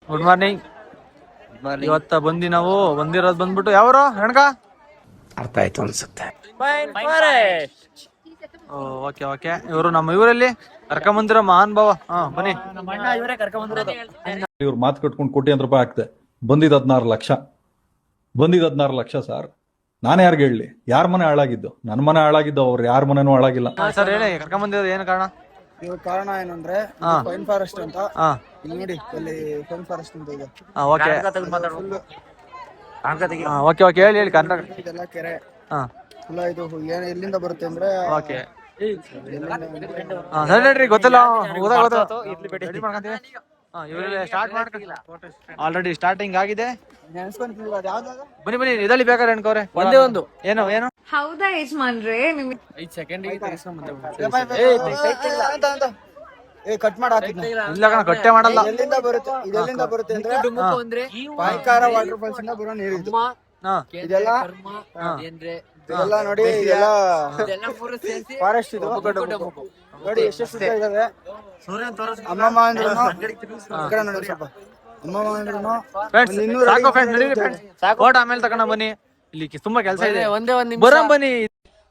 Good morning. ಇವತ್ತ ನಾವು ಬಂದಿರೋದು ಬಂದ್ಬಿಟ್ಟು ಯಾವ್ರು ಹೆಣ್ಗ ಅರ್ಥ ಆಯ್ತು ಅನ್ಸುತ್ತೆ. Okay okay. ಇವರು ನಮ್ಮ ಇವರಲ್ಲಿ ಕರ್ಕೊಂಬಂದಿರೋ ಮಹಾನ್ ಭಾವ. ಬನ್ನಿ. ಇವ್ರು ಮಾತು ಕಟ್ಕೊಂಡು ಕೋಟ್ಯಾಂತರ ರೂಪಾಯಿ ಆಗ್ತದೆ. ಬಂದಿದ್ದು 16 ಲಕ್ಷ. ಬಂದಿದ್ದು 16 ಲಕ್ಷ ಸರ್. ನಾನು ಯಾರಿಗೆ ಹೇಳಲಿ? ಯಾರ ಮನೆ ಹಾಳಾಗಿದ್ದು? ನನ್ನ ಮನೆ ಹಾಳಾಗಿದ್ದು, ಅವ್ರು ಯಾರ ಮನೆನೂ ಹಾಳಾಗಿಲ್ಲ. ಸರ್ ಹೇಳಿ, ಕರ್ಕೊಂಬಂದಿರೋದು ಏನು ಕಾರಣ? ಇವಾಗ ಕಾರಣ ಏನಂದ್ರೆ ಪೈನ್ ಫಾರೆಸ್ಟ್ ಅಂತ ಇಲ್ಲಿ ನೋಡಿ, ಅಲ್ಲಿ ಪೈನ್ ಫಾರೆಸ್ಟ್ ಅಂತ ಇದೆ. ಓಕೆ ಓಕೆ ಓಕೆ, ಹೇಳಿ ಹೇಳಿ. ಕರ್ನಾಟಕ ಇದೆಲ್ಲ ಕೆರೆ ಫುಲ್ಲ. ಇದು ಏನ್ ಎಲ್ಲಿಂದ ಬರುತ್ತೆ ಅಂದ್ರೆ ಓಕೆ ಸರಿ ಹೇಳ್ರಿ, ಗೊತ್ತಿಲ್ಲ. ಆಲ್ರೆಡಿ ಸ್ಟಾರ್ಟಿಂಗ್ ಆಗಿದೆ. ನೆನ್ಸ್ಕೊಂತಿಲ್ವಾ ಅದು ಯಾವ್ದಾಗ? ಬನ್ನಿ ಬನ್ನಿ, ಇದರಲ್ಲಿ ಬೇಕಾದ್ರೆ ಅನ್ಕೋರೆ ಒಂದೇ ಒಂದು ಏನು ಏನು ಹೌದಾ ಯಜಮಾನ್ರೆ? ನಿಮ್ಗೆ 5 ಸೆಕೆಂಡ್ ಕಟ್ ಮಾಡಿ ಹಾಕಿದ್ನ. ಇಲ್ಲ ಕಣ, ಕಟ್ಟೆ ಮಾಡಲ್ಲ. ಎಲ್ಲಿಂದ ಬರುತ್ತೆ? ಇದೆಲ್ಲಿಂದ ಬರುತ್ತೆ ಅಂದ್ರೆ ಪಾಯ್ಕಾರ ವಾಟರ್ ಫಾಲ್ಸ್ ಇಂದ ಬರೋ ನೀರು ಇದು. ಇದೆಲ್ಲ ಇದೆಲ್ಲ ನೋಡಿ, ಇದೆಲ್ಲ ಫಾರೆಸ್ಟ್. ಇದು ನೋಡಿ ಎಷ್ಟು ಇದಾವೆ. ಅಮ್ಮಮ್ಮ ಅಂದ್ರು ನೋಡಿ, ಸ್ವಲ್ಪ ಅಮ್ಮಮ್ಮ ಅಂದ್ರು ಫೋಟೋ ಆಮೇಲೆ ತಗೊಂಡ ಬನ್ನಿ. ಇಲ್ಲಿ ತುಂಬಾ ಕೆಲಸ ಇದೆ. ಬರಂ ಬನ್ನಿ.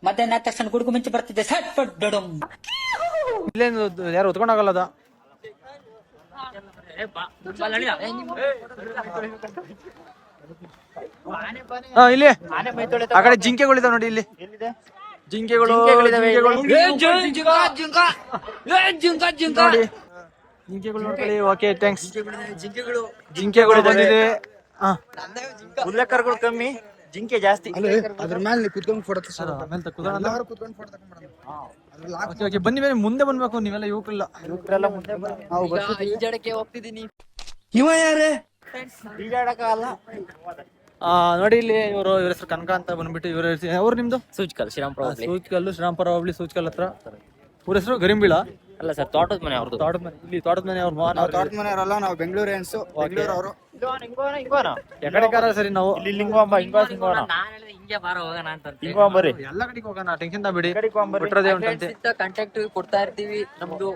ಮಧ್ಯಾಹ್ನ ತಕ್ಷಣ ಗುಡುಗು ಮಿಂಚು ಬರ್ತಿದ್ದೆ. ಇಲ್ಲೇನು ಯಾರು ಹೊತ್ಕೊಂಡಾಗಲ್ಲ ಅದು. ಇಲ್ಲಿ ಆ ಕಡೆ ಜಿಂಕೆಗಳಿದಾವೆ ನೋಡಿ. ಇಲ್ಲಿ ಜಿಂಕೆಗಳು ನೋಡಿ. Okay thanks. ಜಿಂಕೆಗಳು ಬಂದಿದೆ. ಉಲ್ಲೇಖಗಳು ಕಮ್ಮಿ, ಜಿಂಕೆ ಜಾಸ್ತಿ. ಅದ್ರ ಮೇಲೆ ಕುತ್ಕೊಂಡು ಫೋಟೋ ಓಕೆ ಬನ್ನಿ ಬನ್ನಿ, ಮುಂದೆ ಬಂದ್ಬೇಕು. ನೀವೆಲ್ಲ ಯುವಕರಿಲ್ಲ. ಈಜಾಡಕ್ಕೆ ಹೋಗ್ತಿದ್ದೀನಿ. ಇವ ಯಾರೇ? ಈಜಾಡಕ್ಕಲ್ಲ. ನೋಡಿ ಇಲ್ಲಿ ಇವ್ರ ಹೆಸರು ಕನಕ ಅಂತ ಬಂದ್ಬಿಟ್ಟು. ಇವ್ರ ಅವ್ರು ನಿಮ್ದು ಸೂಚ್ಕಲ್ ಶ್ರೀರಾಮ್ಪುರ ಹೋಗ್ಲಿ. ಸೂಚ್ಕಲ್ಲು, ಶ್ರೀರಾಮ್ಪುರ ಹೋಗ್ಲಿ, ಸೂಚ್ಕಲ್ ಹತ್ರ. ಇವ್ರ ಹೆಸರು ಗರಿಂಬೀಳ ಅಲ್ಲ ಸರ್, ತೋಟದ ಮನೆ ಅವ್ರದ್ದು. ತೋಟದ ಮನೆ. ಇಲ್ಲಿ ತೋಟದ ಮನೆ ಅವ್ರ ತೋಟದ ಮನೆಯವರಲ್ಲ, ನಾವು ಬೆಂಗಳೂರಿಯನ್ಸ್. ಬೆಂಗಳೂರು ಅವರು ಎಕಡೆ ಕಾರ ಸರಿ. ನಾವು ಇಲ್ಲಿ ಲಿಂಗೋಂಬ ಹಿಂಗೆ ಬಾರ ಹೋಗೋಣ ಅಂತ ಬರ್ರಿ. ಎಲ್ಲ ಕಡೆಗೆ ಹೋಗೋಣ, ಟೆನ್ಷನ್ ತಗಬೇಡಿ. ಕಾಂಟ್ಯಾಕ್ಟ್ ಕೊಡ್ತಾ ಇರ್ತೀವಿ. ನಮ್ದು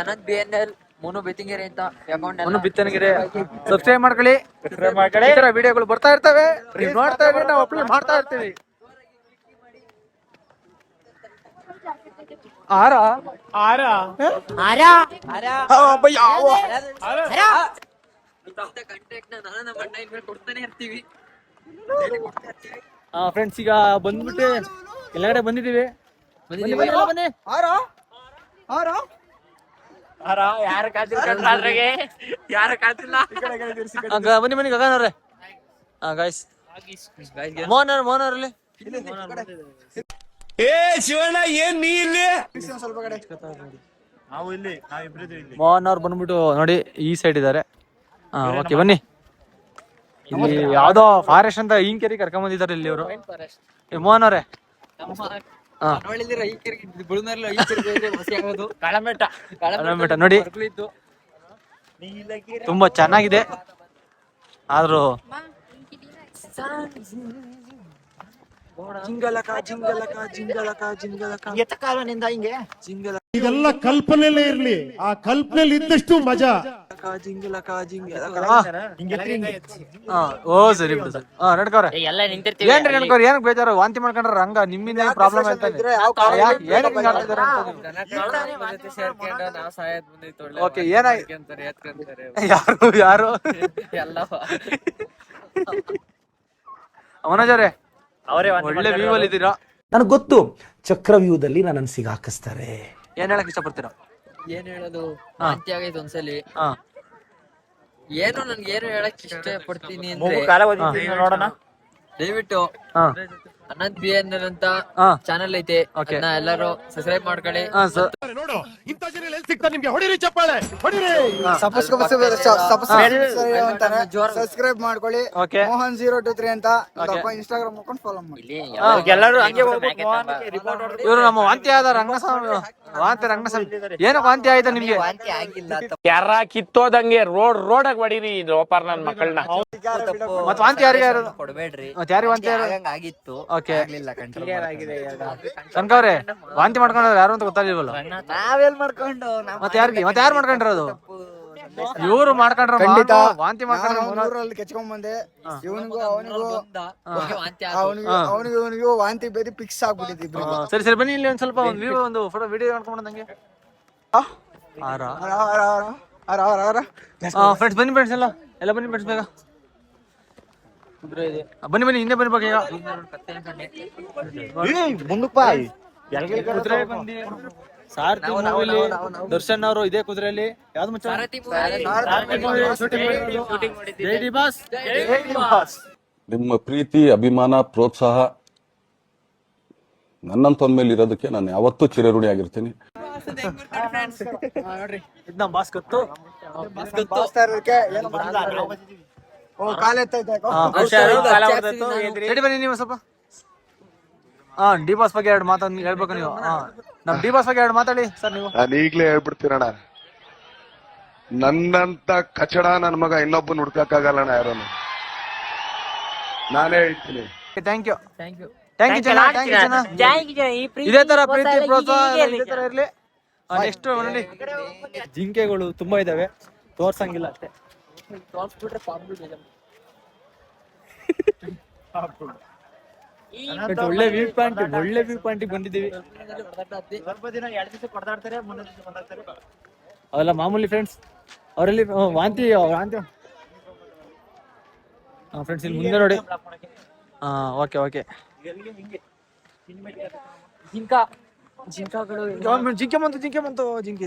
ಅನಂತ್ BNL ಮೋನು ಬೆತ್ತಿಂಗೆರೆ ಅಂತ ಅಕೌಂಟ್ ಮೋನು ಬಿತ್ತನಗೆರೆ. ಸಬ್ಸ್ಕ್ರೈಬ್ ಮಾಡ್ಕೊಳ್ಳಿ. ಈ ತರ ವಿಡಿಯೋಗಳು ಬರ್ತಾ ಇರ್ತವೆ, ನೀವು ನೋಡ್ತಾ ಇರಿ, ನಾವು ಅಪ್ಲೋಡ್ ಮಾಡ್ತಾ ಇರ್ತೀವಿ. ಕೊಡ್ತಾನೆ ಇರ್ತೀವಿ. ಫ್ರೆಂಡ್ಸ್, ಈಗ ಬಂದ್ಬಿಟ್ಟು ಎಲ್ಲ ಕಡೆ ಬಂದಿದ್ದೀವಿ. ಬನ್ನಿ ಬನ್ನಿ ಗಗನವ್ರೆ. ಗಾಯ್ಸ್, ಮೋಹನ್ ಅವ್ರಲ್ಲಿ ಶಿವಣ್ಣ, ಏನ್ ನೀ ಇಲ್ಲಿ? ಸ್ವಲ್ಪ ಕಡೆ ಮೋಹನ್ ಅವ್ರು ಬಂದ್ಬಿಟ್ಟು ನೋಡಿ ಈ ಸೈಡ್ ಇದಾರೆ. ಓಕೆ ಬನ್ನಿ. ಇಲ್ಲಿ ಯಾವ್ದೋ ಫಾರೆಸ್ಟ್ ಅಂತ ಹಿಂಕೆರಿ ಕರ್ಕೊಂಡ್ ಬಂದಿದ್ದಾರೆ ಇಲ್ಲಿ ಇವರು. ಮೋಹನ್ ಅವ್ರೆ, ಕಳಂಬೆಟ್ಟ ನೋಡಿ, ತುಂಬಾ ಚೆನ್ನಾಗಿದೆ. ಆದ್ರೂ ಇದೆಲ್ಲ ಕಲ್ಪನೆಯಲ್ಲೇ ಇರ್ಲಿ, ಆ ಕಲ್ಪನೆಯಲ್ಲಿ ಇದ್ದಷ್ಟು ಮಜಾ. ಓ ಸರಿ ಬಿಡು ಸರ್. ನಡ್ಕವ್ರೆ ಎಲ್ಲ ನಿಂತಿರ್ತೀವಿ. ಏನ್ರಿ ನಡ್ಕವ್ರಿ? ಏನಕ್ಕೆ ಬೇಜಾರು? ವಾಂತಿ ಮಾಡ್ಕೊಂಡ್ರ ರಂಗ ನಿಮ್ಮಿಂದ ಪ್ರಾಬ್ಲಮ್ ಹೇಳ್ತಾನೆ. ಓಕೆ, ಏನಾಯ್ತು? ಯಾರು ಮನೋಜರೇ, ಒಳ್ಳೆ ವ್ಯೂ ಅಲ್ಲಿ ಇದ್ದೀರಾ. ನನಗೆ ಗೊತ್ತು, ಚಕ್ರವ್ಯೂಹದಲ್ಲಿ ನನ್ನನ್ನು ಸಿಗಾಕಿಸ್ತಾರೆ. ಏನ್ ಹೇಳಕ್ ಇಷ್ಟಪಡ್ತೀರಾ? ಏನ್ ಹೇಳೋದು, ವಾಂತಿ ಆಗೈತೆ ಒಂದ್ಸಲಿ. ಏನು ನನ್ಗೆ ಏನು ಹೇಳಕ್ ಇಷ್ಟ ಪಡ್ತೀನಿ ಅಂದ್ರೆ, ನೋಡೋಣ. ದಯವಿಟ್ಟು ಅನಂತ್ BNL ಅಂತ ಚಾನಲ್ ಐತೆ, ಅದನ್ನ ಎಲ್ಲರೂ ಸಬ್ಸ್ಕ್ರೈಬ್ ಮಾಡ್ಕೊಳ್ಳಿ. ನೋಡು, ಇಂಥ ಜನ ಎಲ್ಲಿ ಸಿಗ್ತಾರೆ ನಿಮ್ಗೆ? ಹೊಡಿರಿ ಚಪ್ಪಾಳೆ, ಹೊಡಿರಿ. ಸಬ್ಸ್ಕ್ರೈಬ್ ಮಾಡ್ಕೊಳ್ಳಿ. ಮೋಹನ್ 023 ಅಂತ ಇನ್ಸ್ಟಾಗ್ರಾಮ್ ಅಕೌಂಟ್ ಫಾಲೋ ಮಾಡಿ. ಇವರು ನಮ್ಮ ವಾಂತಿ ಆದ ರಂಗಸ್ವಾಮಿ. ರಂಗಸ್ವಾಮಿ ಏನೋ ವಾಂತಿ ಆಯ್ತಾ ನಿಮ್ಗೆ? ವಾಂತಿ ಆಗಿಲ್ಲ. ಯಾರ ಕಿತ್ತೋದಂಗೆ ರೋಡಾಗ ಹೊಡೀರಿ ಲೋಪಾರ್ ನನ್ ಮಕ್ಕಳನ್ನ. ಮತ್ ವಾಂತಿ ಯಾರಿಗೆ ಕೊಡ್ಬೇಡ್ರಿ. ಮತ್ತೆ ಯಾರಿಗೆ ವಾಂತಿ ಆಗಿತ್ತು? ಓಕೆ, ಕ್ಲಿಯರ್ ಆಗಿದೆ. ಕನಕವ್ರೆ, ವಾಂತಿ ಮಾಡ್ಕೊಂಡ್ರೆ ಯಾರು ಅಂತ ಗೊತ್ತಾಗಿಲ್ವಲ್ಲ? ನಾವೆಲ್ ಮಾಡ್ಕೊಂಡು ಮತ್ತೆ ಯಾರು ಮಾಡ್ಕೊಂಡಿರೋದು? ಇವ್ರು ಮಾಡ್ಕೊಂಡ್ರ ಖಂಡಿತ ವಾಂತಿ ಮಾಡ್ಕೊಂಡ್ರ ಊರಲ್ಲಿ ಕೆಚ್ಕೊಂಡ್ ಬಂದೆ ಇವನಿಗೂ ಅವನಿಗೂ ವಾಂತಿ ಅವನಿಗೂ ವಾಂತಿ ಬೇದಿ ಫಿಕ್ಸ್ ಆಗ್ಬಿಟ್ಟಿದೆ ಇಬ್ರಿಗೂ. ಸರಿ ಸರಿ ಬನ್ನಿ ಇಲ್ಲಿ ಒಂದ್ ಸ್ವಲ್ಪ ಒಂದು ವ್ಯೂ ಒಂದು ಫೋಟೋ ವಿಡಿಯೋ ಮಾಡ್ಕೊಂಡು ನಂಗೆ ಫ್ರೆಂಡ್ಸ್ ಬನ್ನಿ ಫ್ರೆಂಡ್ಸ್ ಎಲ್ಲ ಬನ್ನಿ ಫ್ರೆಂಡ್ಸ್ ಬೇಗ ಬನ್ನಿ ಬನ್ನಿ ಹಿಂದೆ ಬನ್ನಿ ಈಗ ಕುದುರೆ ಬಂದಿ ಸಾರಥಿ ಮೂವಿಲಿ ದರ್ಶನ್ ಅವರು ಇದೇ ಕುದುರೆಯಲ್ಲಿ ಯಾವ್ದು ಮಚ್ಚ ಜೈ ಬಾಸ್. ನಿಮ್ಮ ಪ್ರೀತಿ ಅಭಿಮಾನ ಪ್ರೋತ್ಸಾಹ ನನ್ನಂತವನ್ ಮೇಲೆ ಇರೋದಕ್ಕೆ ನಾನು ಯಾವತ್ತೂ ಚಿರಋಣಿ ಆಗಿರ್ತೀನಿ. ನೋಡ್ರಿ ಇದ್ ನಮ್ ಬಾಸ್ ಗೊತ್ತು ರೆಡಿ ಬನ್ನಿ ನೀವು ಸ್ವಲ್ಪ ಡಿ ಬಾಸ್ ಬಗ್ಗೆ ಎರಡು ಮಾತು ಹೇಳ್ಬೇಕು ನೀವು ನಮ್ ಡಿ ಬಾಸ್ ಬಗ್ಗೆ ಎರಡು ಮಾತಾಡಿ ಸರ್ ನೀವು. ನಾನು ಈಗ್ಲೇ ಹೇಳ್ಬಿಡ್ತೀನಣ್ಣ, ನನ್ನಂತ ಕಚಡ ನನ್ ಮಗ ಇನ್ನೊಬ್ಬನ ಹುಡ್ಕಕ್ಕಾಗಲ್ಲಣ್ಣ ಯಾರನ್ನು. ನಾನೇ ಹೇಳ್ತೀನಿ. ಥ್ಯಾಂಕ್ ಯು ಜನ ಇದೇ ತರ ಪ್ರೀತಿ ಪ್ರೋತ್ಸಾಹ ಇದೇ ತರ ಇರ್ಲಿ. ನೆಕ್ಸ್ಟ್ ನೋಡಿ ಜಿಂಕೆಗಳು ತುಂಬಾ ಇದಾವೆ, ತೋರ್ಸಂಗಿಲ್ಲ ಅಷ್ಟೇ. ಒಳ್ಳೆ ವ್ಯೂ ಪಾಯಿಂಟ್ ಬಂದಿದ್ದೀವಿ. ಅವೆಲ್ಲ ಮಾಮೂಲಿ ಫ್ರೆಂಡ್ಸ್. ಅವರಲ್ಲಿ ವಾಂತಿ ಫ್ರೆಂಡ್ಸ್ ಇಲ್ಲಿ ಮುಂದೆ ನೋಡಿ. ಓಕೆ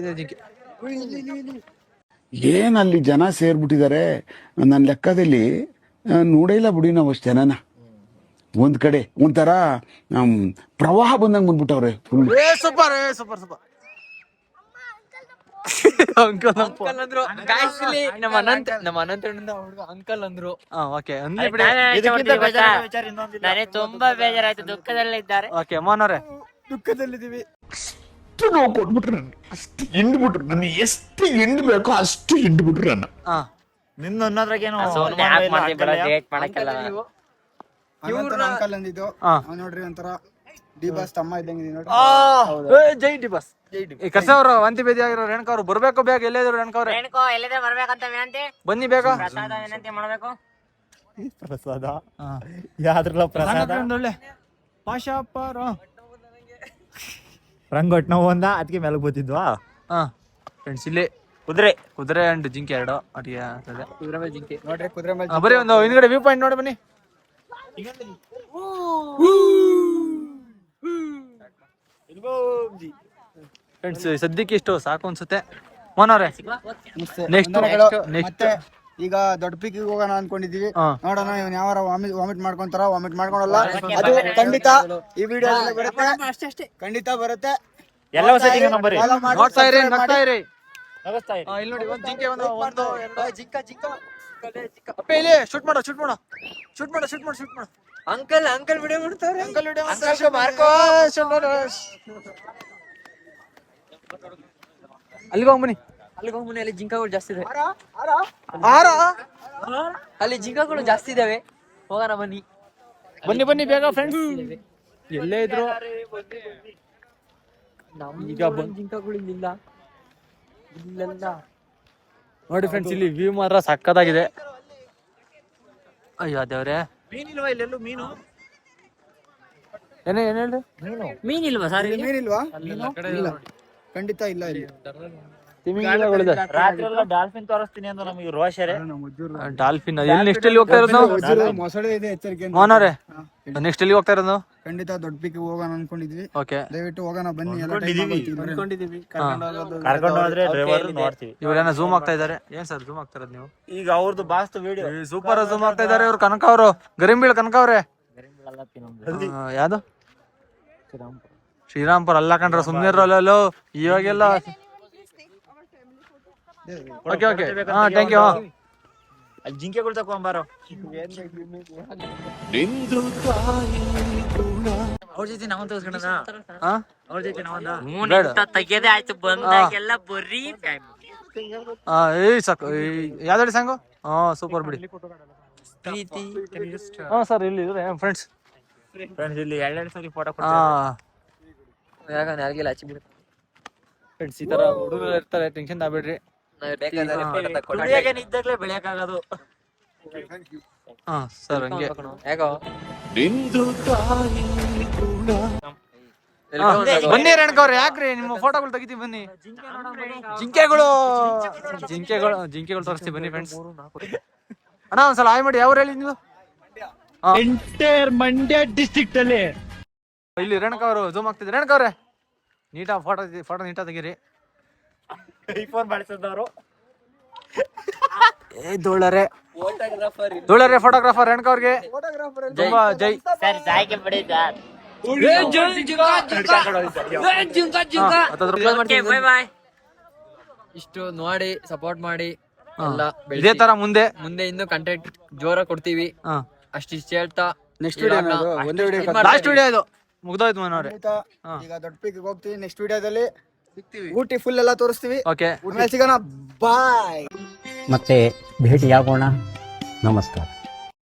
ಜಿಂಕೆ ಏನಲ್ಲಿ ಜನ ಸೇರ್ಬಿಟ್ಟಿದ್ದಾರೆ. ನನ್ನ ಲೆಕ್ಕದಲ್ಲಿ ನೋಡೇ ಇಲ್ಲ ಬಿಡಿ ನಾವು ಅಷ್ಟು ಜನನ. ಒಂದ್ ಕಡೆ ಒಂಥರ ಪ್ರವಾಹ ಬಂದಂಗ್ ಬಂದ್ಬಿಟ್ಟವ್ರೆ ಫುಲ್. ಸೂಪರ್ ಅಂಕಲ್ ಅಂದ್ರು ನಮ್ಮ ಅನಂತಣ್ಣ ಅಂಕಲ್ ಅಂದ್ರು. ನನಗೆ ತುಂಬಾ ಬೇಜಾರಾಯ್ತು, ದುಃಖದಲ್ಲಿದ್ದಾರೆ. ಓಕೆ ಮೋನವ್ರೆ ದುಃಖದಲ್ಲಿದ್ದೀವಿ. ಅಷ್ಟು ನೋವು ಕೊಟ್ಬಿಟ್ರು ನನ್ನ, ಅಷ್ಟು ಹಿಂಡ್ಬಿಟ್ರು ನನ್ನ, ಎಷ್ಟು ಹಿಂಡ್ ಬೇಕೋ ಅಷ್ಟು ಹಿಂಡ್ಬಿಟ್ರು ನನ್ನ. ಅಂಕಲ್ ಅಂದಿದ್ದು ನೋಡ್ರಿ ಒಂಥರ ಡಿ ಬಾಸ್ ತಮ್ಮ ಇದ್ದಂಗೆ ನೋಡ್ರಿ. ಜೈ ಡಿ ಬಾಸ್. ಕಸ ಅವರು ವಾಂತಿ ಭೇದಿ ಆಗಿರೋ ರೇಣುಕ ಅವ್ರು ಬರ್ಬೇಕು ಬೇಗ. ಎಲ್ಲೇದ್ರು ರೇಣುಕ ಅವ್ರೆ? ಬರ್ಬೇಕಂತ ವಿನಂತಿ. ಬನ್ನಿ ಬೇಗ. ವಿನಂತಿ ಮಾಡ್ಬೇಕು. ಪ್ರಸಾದ ಯಾವ್ದ್ರಲ್ಲ ಪ್ರಸಾದ ಒಳ್ಳೆ ಪಾಶಾಪಾರ ರಂಗೊಟ್ ನಾವು ಒಂದ ಅದಕ್ಕೆ ಮೇಲೆ ಗೊತ್ತಿದ್ವಾ. ಫ್ರೆಂಡ್ಸ್ ಇಲ್ಲಿ ಕುದುರೆ ಅಂಡ್ ಜಿಂಕೆ ಎರಡು ಒಟ್ಟಿಗೆ ಆಗ್ತದೆ. ಕುದುರೆ ಮೇಲೆ ಜಿಂಕೆ ನೋಡ್ರಿ, ಕುದುರೆ ಮೇಲೆ ಬರೀ ಒಂದು ಹಿಂದ್ಗಡೆ ವ್ಯೂ ಪಾಯಿಂಟ್ ನೋಡಿ ಬನ್ನಿ. ಫ್ರೆಂಡ್ಸ್ ಸದ್ಯಕ್ಕೆ ಇಷ್ಟು ಸಾಕು ಅನ್ಸುತ್ತೆ. ಮೋನವ್ರೆ ನೆಕ್ಸ್ಟ್ ಈಗ ದೊಡ್ಡ ಪೀಕಿಗೆ ಹೋಗೋಣ ಅನ್ಕೊಂಡಿದೀವಿ. ನೋಡೋಣ ಇವನ್ ಯಾವ ವಾಮಿಟ್ ಮಾಡ್ಕೊಂತಾರ. ವಾಮಿಟ್ ಮಾಡ್ಕೊಳಲ್ಲ, ಅದು ಖಂಡಿತ ಈ ವಿಡಿಯೋ ಬರುತ್ತೆ, ಖಂಡಿತ ಬರುತ್ತೆ. ನೋಡ್ತಾ ಇರಿ, ನಗ್ತಾ ಇರಿ. ಇಲ್ಲಿ ನೋಡಿ ಒಂದು ಜಿಂಕೆ ಒಂದು ಇಲ್ಲಿ ಶೂಟ್ ಮಾಡು. ಅಂಕಲ್ ವಿಡಿಯೋ ಮಾಡ್ತಾರೆ. ಅಲ್ಲಿಗೆ ಹೋಗ್ಬನ್ನಿ. ಅಲ್ಲಿ ಜಿಂಕಗಳು ಜಾಸ್ತಿ ಇದೆ. ಅಲ್ಲಿ ಜಿಂಕಗಳು ಜಾಸ್ತಿ ಇದಾವೆ. ಹೋಗೋಣ ಬನ್ನಿ ಬೇಗ ಫ್ರೆಂಡ್ಸ್. ಎಲ್ಲೇ ಇದ್ರು ಈಗ ಜಿಂಕಗಳು ಇಲ್ಲಿಲ್ಲ. ನೋಡಿ ಫ್ರೆಂಡ್ಸ್, ಇಲ್ಲಿ ವ್ಯೂ ಮಾತ್ರ ಸಕ್ಕತ್ತಾಗಿದೆ. ಅಯ್ಯೋ ದೇವ್ರೆ, ಮೀನಿಲ್ವಾ ಇಲ್ಲೆಲ್ಲೂ? ಮೀನು ಏನ್ ಹೇಳಿ? ಮೀನಿಲ್ವಾ ಸರ್? ಮೀನಿಲ್ವಾ? ಖಂಡಿತ ಇಲ್ಲ ಇಲ್ಲಿ. ಡಾಲ್ಫಿನ್ ತೋರಿಸ್ತೀನಿ ಅಂತ ನಮಗೆ ರೋಷರೇ. ಡಾಲ್ಫಿನ್ ಎಲ್ಲಿ ನೆಕ್ಸ್ಟ್ ಎಲ್ಲಿ ಹೋಗ್ತಾ ಇರೋದು ನಾವು? ಮೊಸಳೆ ಇದೆ, ಎಚ್ಚರಿಕೆ. ಮೋನವ್ರೆ ನೆಕ್ಸ್ಟ್ ಎಲ್ಲಿ ಹೋಗ್ತಾ ಇರೋದು? ಖಂಡಿತ ದೊಡ್ಡ ಪೀಕ್ ಹೋಗೋಣ ಅನ್ಕೊಂಡಿದ್ವಿ. ಓಕೆ, ದಯವಿಟ್ಟು ಹೋಗೋಣ ಬನ್ನಿ. ಇವ್ರೇನ ಝೂಮ್ ಆಗ್ತಾ ಇದಾರೆ. ಏನ್ ಸರ್ ಝೂಮ್ ಆಗ್ತಾ ಇರೋದು ನೀವು? ಈಗ ಅವ್ರದ್ದು ಬಾಸ್ತು ವಿಡಿಯೋ ಸೂಪರ್ ಝೂಮ್ ಆಗ್ತಾ ಇದಾರೆ ಇವ್ರು. ಕನಕ ಅವರು ಗರಿಂಬೀಳ್ ಕನಕ ಅವ್ರೆ. ಯಾವ್ದು ಶ್ರೀರಾಮ್ಪುರ ಅಲ್ಲ ಕಣ್ರ, ಸುಮ್ನೆ ಇರೋಲ್ಲ ಇವಾಗೆಲ್ಲ. Okay thank you. ಅಲ್ಲಿ ಜಿಂಕೆಗಳು ತಗೊಂಬಾರೋ. ಅವ್ರ ಜೊತೆ ನಾವ್ ತೋರ್ಸ್ಕೊಂಡ, ಅವ್ರ ಜೊತೆ ನಾವ್ ತೆಗೆದೇ ಆಯ್ತು. ಬಂದಾಗೆಲ್ಲ ಬರೀ ಸಾಕು. ಯಾವ್ದು ಸಾಂಗು? ಸೂಪರ್ ಬಿಡಿ. ಪ್ರೀತಿ ಸರ್ ಇಲ್ಲಿ ಫ್ರೆಂಡ್ಸ್ ಇಲ್ಲಿ 2 ಸರಿ ಫೋಟೋ ಯಾಕಂದ್ರೆ ಯಾರಿಗೆಲ್ಲ ಹಚ್ಚಿಬಿಡು. ಫ್ರೆಂಡ್ಸ್ ಈ ತರ ಹುಡುಗರು ಇರ್ತಾರೆ, ಟೆನ್ಷನ್ ಆಗ್ಬೇಡ್ರಿ. ಇದ್ದಾಗಲೇ ಬೆಳೆಯಕ್ಕಾಗೋದು. ಹಾ ಸರ್ ಹಂಗೆ ಹೇಗೋ ಬನ್ನಿ ರೇಣುಕವ್ರೆ, ಯಾಕ್ರಿ ನಿಮ್ಮ ಫೋಟೋಗಳು ತೆಗಿತೀವಿ ಬನ್ನಿ. ಜಿಂಕೆಗಳು ತೋರಿಸ್ತೀವಿ ಬನ್ನಿ ಫ್ರೆಂಡ್ಸ್. ಅಣ್ಣ ಒಂದ್ಸಲ ಆಯ್ ಮಾಡಿ, ಯಾವ ಹೇಳಿ ನೀವು? ಮಂಡ್ಯ ಡಿಸ್ಟ್ರಿಕ್ಟ್ ಅಲ್ಲಿ ಇಲ್ಲಿ ರೇಣುಕವ್ರು ಜೂಮ್ ಆಗ್ತಿದ್ರು. ರೇಣುಕವ್ರೆ ನೀಟಾ ಫೋಟೋ ನೀಟಾ ತೆಗೀರಿ. ಐಫೋನ್ ಬಳಸಿದವರು ಧೂಳರೆ ಫೋಟೋಗ್ರಾಫರ್ ರೇಣುಕವ್ರಿಗೆ ತುಂಬಾ ಜೈ. ಇಷ್ಟು ನೋಡಿ ಸಪೋರ್ಟ್ ಮಾಡಿ ಎಲ್ಲ ಇದೇ ತರ ಮುಂದೆ ಇನ್ನು ಕಂಟೆಂಟ್ ಜೋರ ಕೊಡ್ತೀವಿ. ಅಷ್ಟಿಷ್ಟು ಹೇಳ್ತಾ ನೆಕ್ಸ್ಟ್ ವಿಡಿಯೋ ಒಂದೇ ವಿಡಿಯೋ ಲಾಸ್ಟ್ ವಿಡಿಯೋ ಇದು ಮುಗ್ದೋಯ್ತು ಮನೋರೆ. ಈಗ ದೊಡ್ಡ ಪೀಕ್ ಹೋಗ್ತೀವಿ. ನೆಕ್ಸ್ಟ್ ವಿಡಿಯೋದಲ್ಲಿ ಊಟಿ ಫುಲ್ ಎಲ್ಲ ತೋರಿಸ್ತೀವಿ. ಓಕೆ, ಆಮೇಲೆ ಸಿಗೋಣ. ಬಾಯ್. ಮತ್ತೆ ಭೇಟಿಯಾಗೋಣ. ನಮಸ್ಕಾರ.